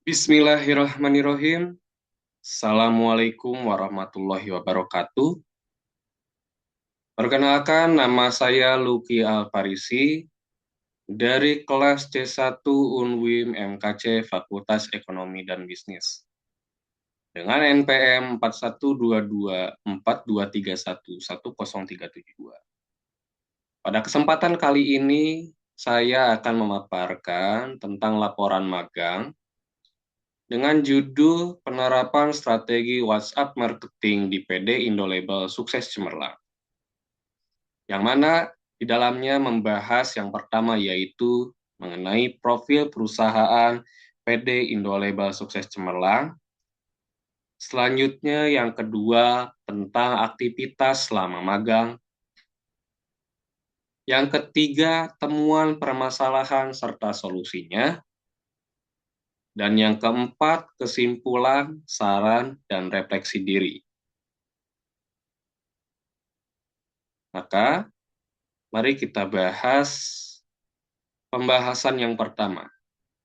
Bismillahirrahmanirrahim. Assalamualaikum warahmatullahi wabarakatuh. Perkenalkan, nama saya Luki Alfarisi dari kelas C1 Unwim MKC Fakultas Ekonomi dan Bisnis dengan NPM 412242311032. Pada kesempatan kali ini, saya akan memaparkan tentang laporan magang dengan judul Penerapan Strategi WhatsApp Marketing di PD Indolabel Sukses Cemerlang, yang mana di dalamnya membahas yang pertama yaitu mengenai profil perusahaan PD Indolabel Sukses Cemerlang, selanjutnya yang kedua tentang aktivitas selama magang, yang ketiga temuan permasalahan serta solusinya, dan yang keempat kesimpulan, saran, dan refleksi diri. Maka mari kita bahas pembahasan yang pertama,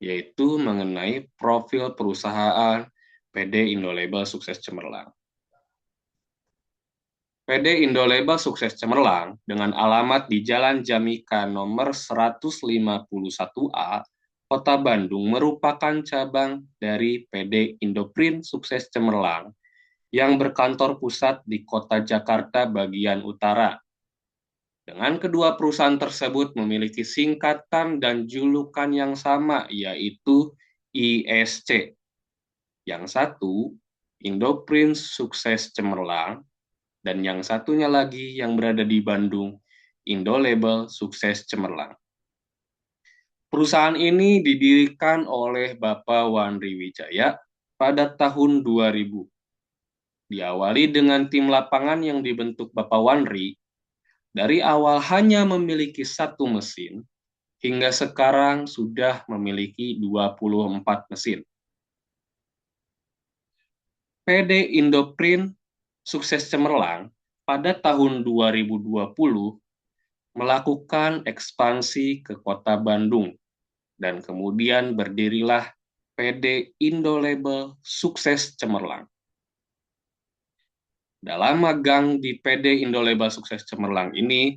yaitu mengenai profil perusahaan PD Indolabel Sukses Cemerlang. PD Indolabel Sukses Cemerlang dengan alamat di Jalan Jamika nomor 151A, Kota Bandung, merupakan cabang dari PD Indoprint Sukses Cemerlang yang berkantor pusat di Kota Jakarta bagian utara. Dengan kedua perusahaan tersebut memiliki singkatan dan julukan yang sama, yaitu ISC. Yang satu, Indoprint Sukses Cemerlang, dan yang satunya lagi yang berada di Bandung, Indolabel Sukses Cemerlang. Perusahaan ini didirikan oleh Bapak Wanri Wijaya pada tahun 2000. Diawali dengan tim lapangan yang dibentuk Bapak Wanri, dari awal hanya memiliki satu mesin, hingga sekarang sudah memiliki 24 mesin. PD Indoprint Sukses Cemerlang pada tahun 2020 melakukan ekspansi ke Kota Bandung, dan kemudian berdirilah PD Indolabel Sukses Cemerlang. Dalam magang di PD Indolabel Sukses Cemerlang ini,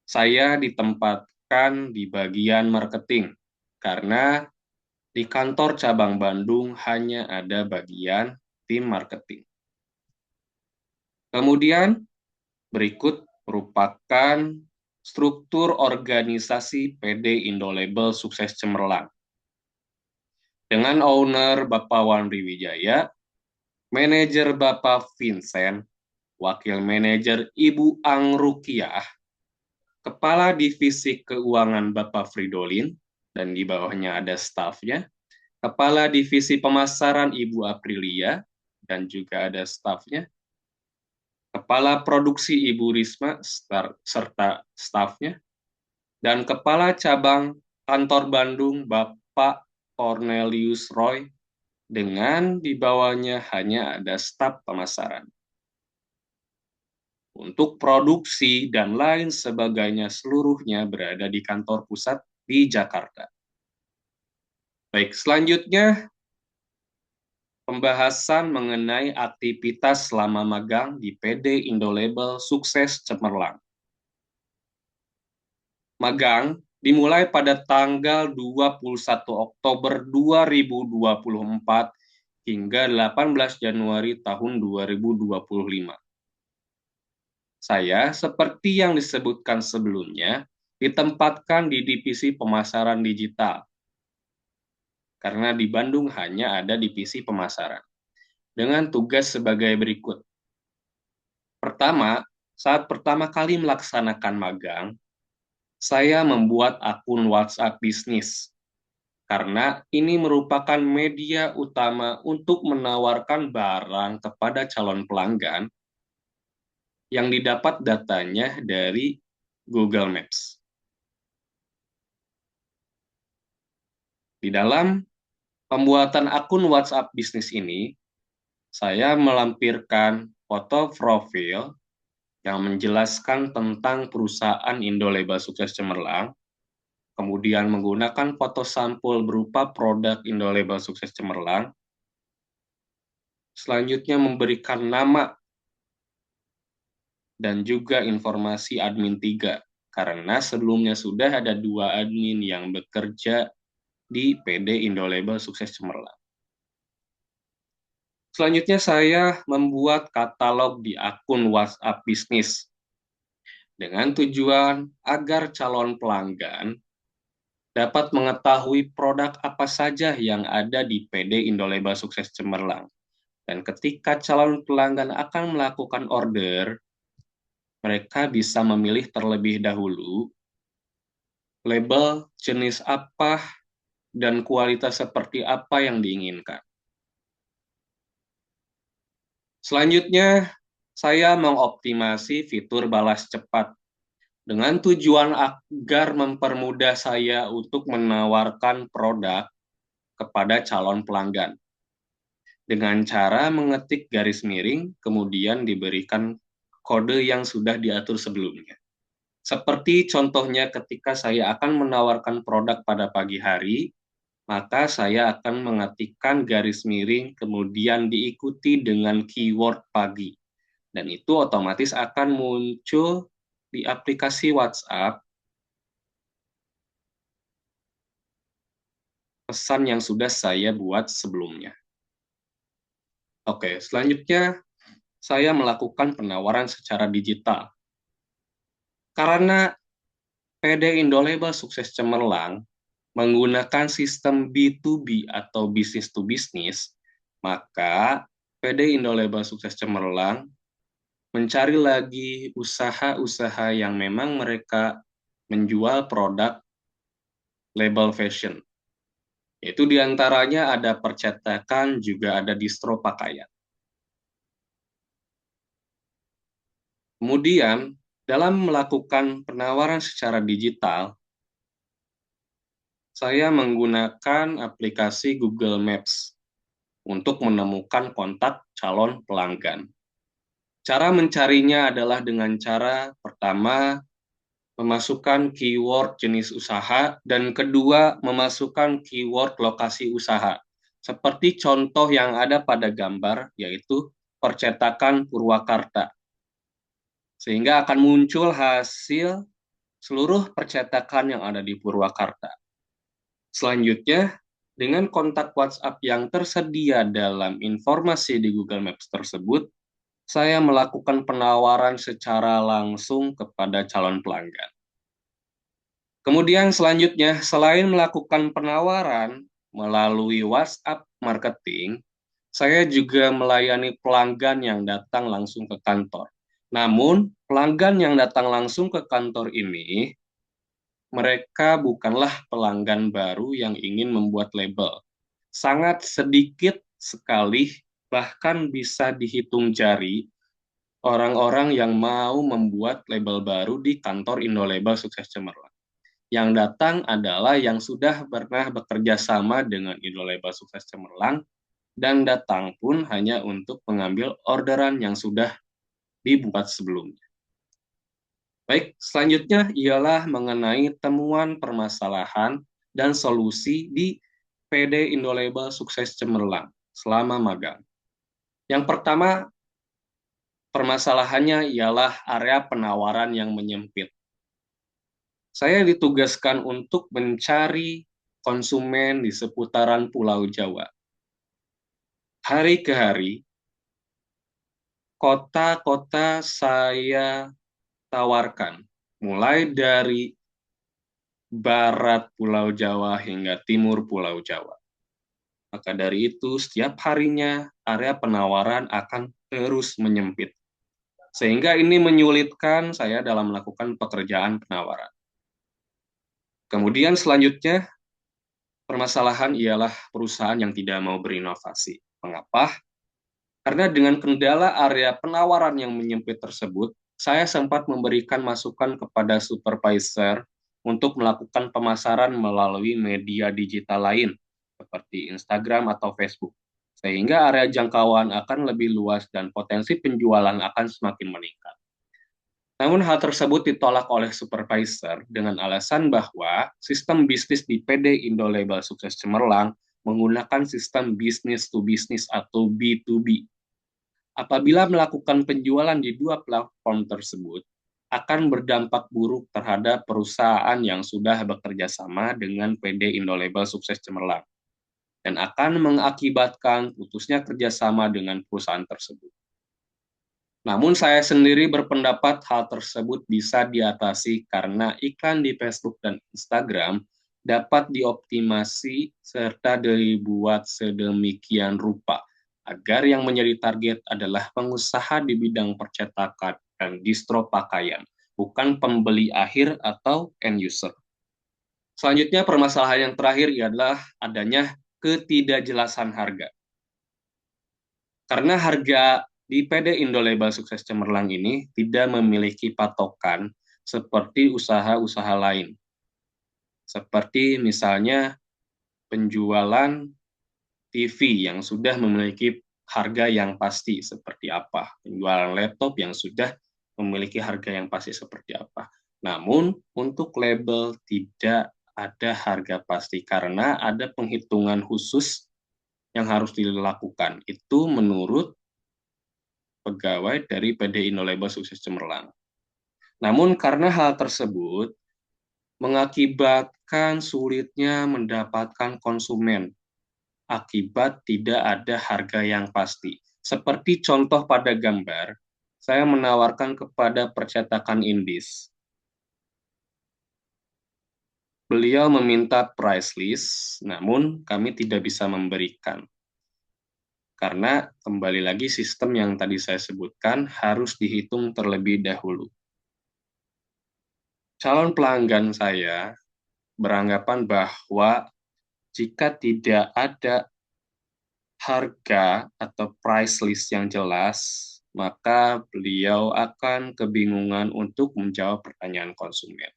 saya ditempatkan di bagian marketing, karena di kantor cabang Bandung hanya ada bagian tim marketing. Kemudian berikut merupakan struktur organisasi PD Indolabel Sukses Cemerlang. Dengan owner Bapak Wanri Wijaya, manajer Bapak Vincent, wakil manajer Ibu Angrukiah, kepala divisi keuangan Bapak Fridolin, dan di bawahnya ada stafnya, kepala divisi pemasaran Ibu Aprilia, dan juga ada stafnya, kepala produksi Ibu Risma, serta stafnya, dan kepala cabang kantor Bandung Bapak Cornelius Roy, dengan di bawahnya hanya ada staf pemasaran. Untuk produksi dan lain sebagainya seluruhnya berada di kantor pusat di Jakarta. Baik, selanjutnya pembahasan mengenai aktivitas selama magang di PD Indolabel Sukses Cemerlang. Magang dimulai pada tanggal 21 Oktober 2024 hingga 18 Januari tahun 2025. Saya, seperti yang disebutkan sebelumnya, ditempatkan di divisi pemasaran digital, karena di Bandung hanya ada divisi pemasaran, dengan tugas sebagai berikut. Pertama, saat pertama kali melaksanakan magang, saya membuat akun WhatsApp bisnis, karena ini merupakan media utama untuk menawarkan barang kepada calon pelanggan yang didapat datanya dari Google Maps. Di dalam pembuatan akun WhatsApp bisnis ini, saya melampirkan foto profil yang menjelaskan tentang perusahaan Indolabel Sukses Cemerlang, kemudian menggunakan foto sampul berupa produk Indolabel Sukses Cemerlang, selanjutnya memberikan nama dan juga informasi admin 3, karena sebelumnya sudah ada 2 admin yang bekerja di PD Indolabel Sukses Cemerlang. Selanjutnya saya membuat katalog di akun WhatsApp bisnis dengan tujuan agar calon pelanggan dapat mengetahui produk apa saja yang ada di PD Indolabel Sukses Cemerlang. Dan ketika calon pelanggan akan melakukan order, mereka bisa memilih terlebih dahulu label jenis apa dan kualitas seperti apa yang diinginkan. Selanjutnya, saya mengoptimasi fitur balas cepat dengan tujuan agar mempermudah saya untuk menawarkan produk kepada calon pelanggan. Dengan cara mengetik garis miring, kemudian diberikan kode yang sudah diatur sebelumnya. Seperti contohnya ketika saya akan menawarkan produk pada pagi hari, maka saya akan mengetikkan garis miring, kemudian diikuti dengan keyword pagi. Dan itu otomatis akan muncul di aplikasi WhatsApp pesan yang sudah saya buat sebelumnya. Oke, selanjutnya saya melakukan penawaran secara digital. Karena PD Indolabel Sukses Cemerlang menggunakan sistem B2B atau business to business, maka PD Indolabel Sukses Cemerlang mencari lagi usaha-usaha yang memang mereka menjual produk label fashion. Itu diantaranya ada percetakan, juga ada distro pakaian. Kemudian, dalam melakukan penawaran secara digital, saya menggunakan aplikasi Google Maps untuk menemukan kontak calon pelanggan. Cara mencarinya adalah dengan cara pertama, memasukkan keyword jenis usaha, dan kedua, memasukkan keyword lokasi usaha. Seperti contoh yang ada pada gambar, yaitu percetakan Purwakarta. Sehingga akan muncul hasil seluruh percetakan yang ada di Purwakarta. Selanjutnya, dengan kontak WhatsApp yang tersedia dalam informasi di Google Maps tersebut, saya melakukan penawaran secara langsung kepada calon pelanggan. Kemudian selanjutnya, selain melakukan penawaran melalui WhatsApp marketing, saya juga melayani pelanggan yang datang langsung ke kantor. Namun, pelanggan yang datang langsung ke kantor ini, mereka bukanlah pelanggan baru yang ingin membuat label. Sangat sedikit sekali, bahkan bisa dihitung jari, orang-orang yang mau membuat label baru di kantor Indolabel Sukses Cemerlang. Yang datang adalah yang sudah pernah bekerja sama dengan Indolabel Sukses Cemerlang, dan datang pun hanya untuk mengambil orderan yang sudah dibuat sebelumnya. Baik, selanjutnya ialah mengenai temuan permasalahan dan solusi di PD Indolabel Sukses Cemerlang selama magang. Yang pertama, permasalahannya ialah area penawaran yang menyempit. Saya ditugaskan untuk mencari konsumen di seputaran Pulau Jawa. Hari ke hari, kota-kota saya tawarkan, mulai dari barat Pulau Jawa hingga timur Pulau Jawa. Maka dari itu, setiap harinya area penawaran akan terus menyempit. Sehingga ini menyulitkan saya dalam melakukan pekerjaan penawaran. Kemudian selanjutnya, permasalahan ialah perusahaan yang tidak mau berinovasi. Mengapa? Karena dengan kendala area penawaran yang menyempit tersebut, saya sempat memberikan masukan kepada supervisor untuk melakukan pemasaran melalui media digital lain, seperti Instagram atau Facebook. Sehingga area jangkauan akan lebih luas dan potensi penjualan akan semakin meningkat. Namun hal tersebut ditolak oleh supervisor dengan alasan bahwa sistem bisnis di PD Indo Label Sukses Cemerlang menggunakan sistem business to business atau B2B. Apabila melakukan penjualan di dua platform tersebut, akan berdampak buruk terhadap perusahaan yang sudah bekerja sama dengan PD Indo Label Sukses Cemerlang dan akan mengakibatkan putusnya kerjasama dengan perusahaan tersebut. Namun saya sendiri berpendapat hal tersebut bisa diatasi karena iklan di Facebook dan Instagram dapat dioptimasi serta dibuat sedemikian rupa agar yang menjadi target adalah pengusaha di bidang percetakan dan distro pakaian, bukan pembeli akhir atau end user. Selanjutnya, permasalahan yang terakhir adalah adanya ketidakjelasan harga. Karena harga di PD Indo Label Sukses Cemerlang ini tidak memiliki patokan seperti usaha-usaha lain. Seperti misalnya penjualan TV yang sudah memiliki harga yang pasti seperti apa, penjualan laptop yang sudah memiliki harga yang pasti seperti apa. Namun untuk label tidak ada harga pasti karena ada penghitungan khusus yang harus dilakukan. Itu menurut pegawai dari PD Indo Label Sukses Cemerlang. Namun karena hal tersebut mengakibatkan sulitnya mendapatkan konsumen akibat tidak ada harga yang pasti. Seperti contoh pada gambar, saya menawarkan kepada percetakan Indis. Beliau meminta price list, namun kami tidak bisa memberikan. Karena kembali lagi sistem yang tadi saya sebutkan harus dihitung terlebih dahulu. Calon pelanggan saya beranggapan bahwa jika tidak ada harga atau price list yang jelas, maka beliau akan kebingungan untuk menjawab pertanyaan konsumen.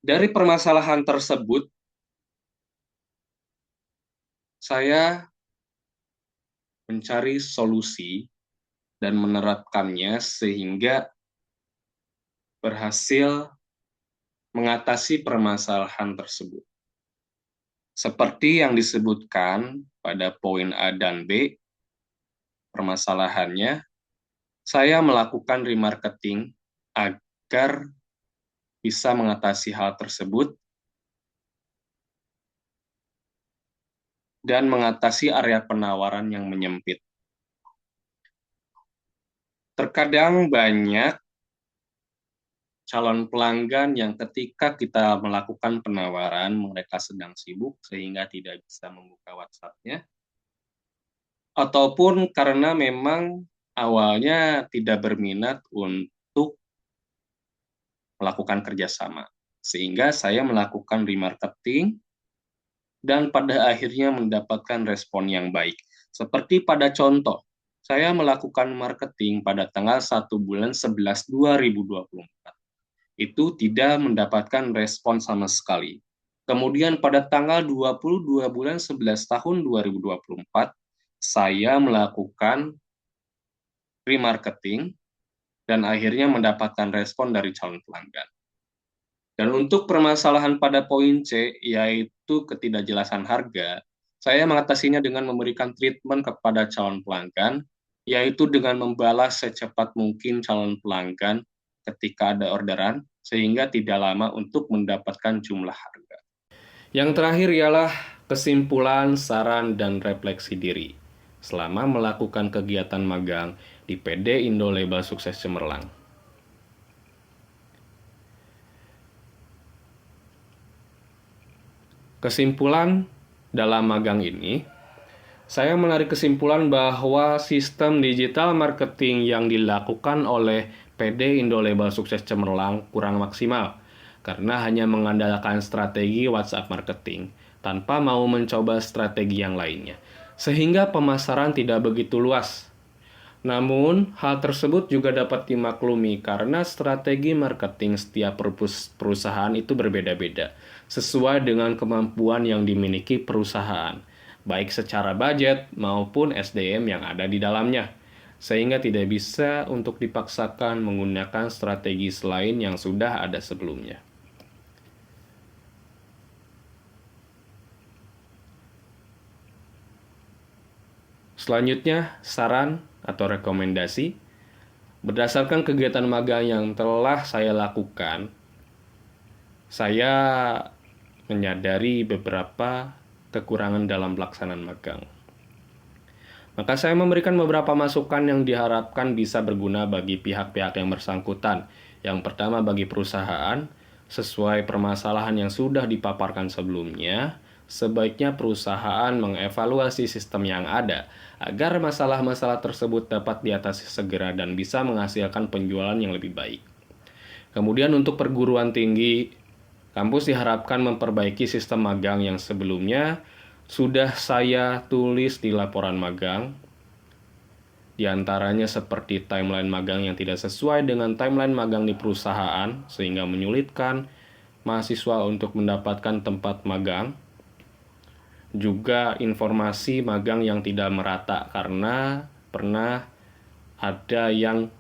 Dari permasalahan tersebut, saya mencari solusi dan menerapkannya sehingga berhasil mengatasi permasalahan tersebut. Seperti yang disebutkan pada poin A dan B, permasalahannya, saya melakukan remarketing agar bisa mengatasi hal tersebut dan mengatasi area penawaran yang menyempit. Terkadang banyak calon pelanggan yang ketika kita melakukan penawaran, mereka sedang sibuk sehingga tidak bisa membuka WhatsApp-nya, ataupun karena memang awalnya tidak berminat untuk melakukan kerjasama. Sehingga saya melakukan remarketing dan pada akhirnya mendapatkan respon yang baik. Seperti pada contoh, saya melakukan marketing pada tanggal 1 bulan 11 2024. Itu tidak mendapatkan respon sama sekali. Kemudian pada tanggal 22 bulan 11 tahun 2024, saya melakukan remarketing dan akhirnya mendapatkan respon dari calon pelanggan. Dan untuk permasalahan pada poin C, yaitu ketidakjelasan harga, saya mengatasinya dengan memberikan treatment kepada calon pelanggan, yaitu dengan membalas secepat mungkin calon pelanggan ketika ada orderan, sehingga tidak lama untuk mendapatkan jumlah harga. Yang terakhir ialah kesimpulan, saran, dan refleksi diri selama melakukan kegiatan magang di PD Indo Label Sukses Cemerlang. Kesimpulan dalam magang ini, saya menarik kesimpulan bahwa sistem digital marketing yang dilakukan oleh PD Indo Label Sukses Cemerlang kurang maksimal karena hanya mengandalkan strategi WhatsApp marketing tanpa mau mencoba strategi yang lainnya, sehingga pemasaran tidak begitu luas. Namun, hal tersebut juga dapat dimaklumi karena strategi marketing setiap perusahaan itu berbeda-beda, sesuai dengan kemampuan yang dimiliki perusahaan, baik secara budget maupun SDM yang ada di dalamnya. sehingga tidak bisa untuk dipaksakan menggunakan strategi selain yang sudah ada sebelumnya. Selanjutnya, saran atau rekomendasi. Berdasarkan kegiatan magang yang telah saya lakukan, saya menyadari beberapa kekurangan dalam pelaksanaan magang. Maka saya memberikan beberapa masukan yang diharapkan bisa berguna bagi pihak-pihak yang bersangkutan. Yang pertama, bagi perusahaan, sesuai permasalahan yang sudah dipaparkan sebelumnya, sebaiknya perusahaan mengevaluasi sistem yang ada agar masalah-masalah tersebut dapat diatasi segera dan bisa menghasilkan penjualan yang lebih baik. Kemudian untuk perguruan tinggi, kampus diharapkan memperbaiki sistem magang yang sebelumnya sudah saya tulis di laporan magang. Di antaranya seperti timeline magang yang tidak sesuai dengan timeline magang di perusahaan, sehingga menyulitkan mahasiswa untuk mendapatkan tempat magang. Juga informasi magang yang tidak merata karena pernah ada yang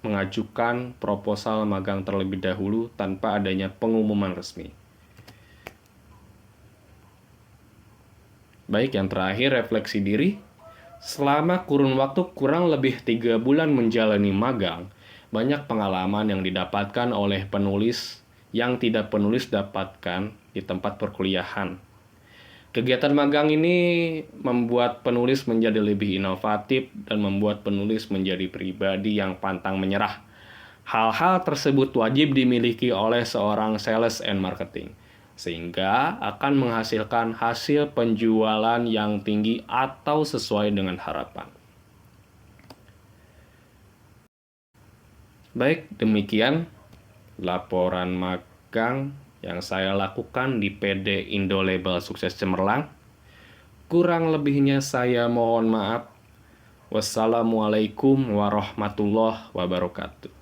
mengajukan proposal magang terlebih dahulu tanpa adanya pengumuman resmi. Baik, yang terakhir, refleksi diri. Selama kurun waktu kurang lebih 3 bulan menjalani magang, banyak pengalaman yang didapatkan oleh penulis yang tidak penulis dapatkan di tempat perkuliahan. Kegiatan magang ini membuat penulis menjadi lebih inovatif dan membuat penulis menjadi pribadi yang pantang menyerah. Hal-hal tersebut wajib dimiliki oleh seorang sales and marketing, sehingga akan menghasilkan hasil penjualan yang tinggi atau sesuai dengan harapan. Baik, demikian laporan magang yang saya lakukan di PD Indo Label Sukses Cemerlang. Kurang lebihnya saya mohon maaf. Wassalamualaikum warahmatullahi wabarakatuh.